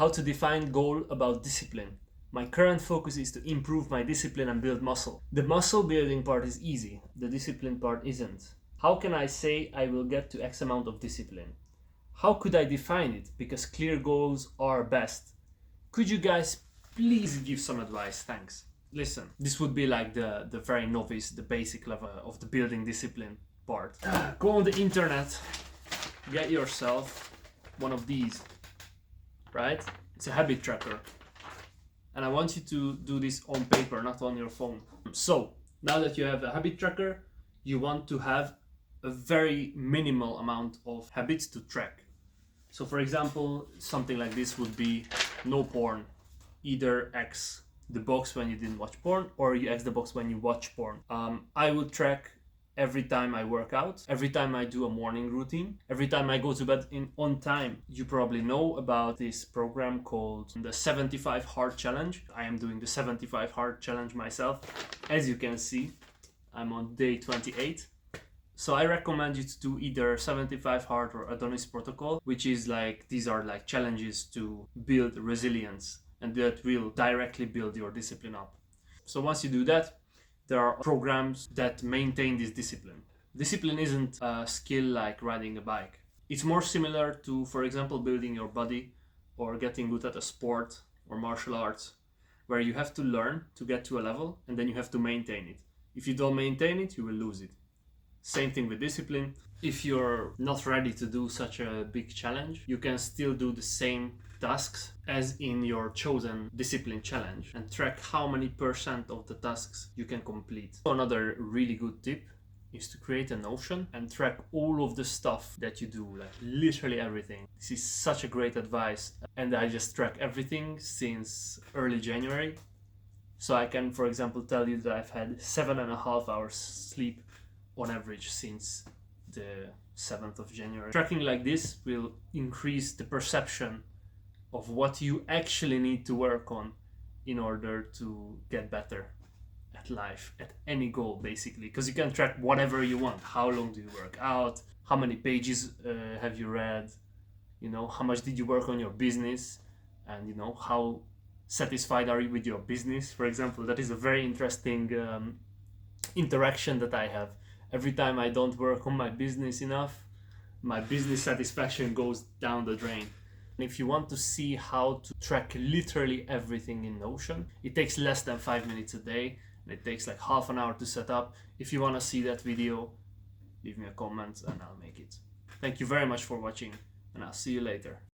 How to define goal about discipline. My current focus is to improve my discipline and build muscle. The muscle building part is easy, the discipline part isn't. How can I say I will get to X amount of discipline? How could I define it? Because clear goals are best. Could you guys please give some advice? Thanks. Listen, this would be like the very novice, the basic level of the building discipline part. Go on the internet, get yourself one of these, right? It's a habit tracker. And I want you to do this on paper, not on your phone. So now that you have a habit tracker, you want to have a very minimal amount of habits to track. So for example, something like this would be no porn. Either X the box when you didn't watch porn, or you X the box when you watch porn. I would track every time I work out, every time I do a morning routine, every time I go to bed on time. You probably know about this program called the 75 Hard Challenge. I am doing the 75 Hard Challenge myself. As you can see, I'm on day 28. So I recommend you to do either 75 Hard or Adonis Protocol, which is like, these are like challenges to build resilience, and that will directly build your discipline up. So once you do that, there are programs that maintain this discipline. Discipline isn't a skill like riding a bike. It's more similar to, for example, building your body or getting good at a sport or martial arts, where you have to learn to get to a level and then you have to maintain it. If you don't maintain it, you will lose it. Same thing with discipline. If you're not ready to do such a big challenge, you can still do the same tasks as in your chosen discipline challenge and track how many % of the tasks you can complete. Another really good tip is to create a Notion and track all of the stuff that you do, like literally everything. This is such a great advice, and I just track everything since early January. So I can, for example, tell you that I've had 7.5 hours sleep on average since the 7th of January. Tracking like this will increase the perception of what you actually need to work on in order to get better at life, at any goal basically, because you can track whatever you want. How long do you work out? How many pages have you read? How much did you work on your business? And how satisfied are you with your business? For example, that is a very interesting interaction that I have. Every time I don't work on my business enough, my business satisfaction goes down the drain. If you want to see how to track literally everything in Notion, it takes less than 5 minutes a day, and it takes like half an hour to set up. If you want to see that video, leave me a comment and I'll make it. Thank you very much for watching, and I'll see you later.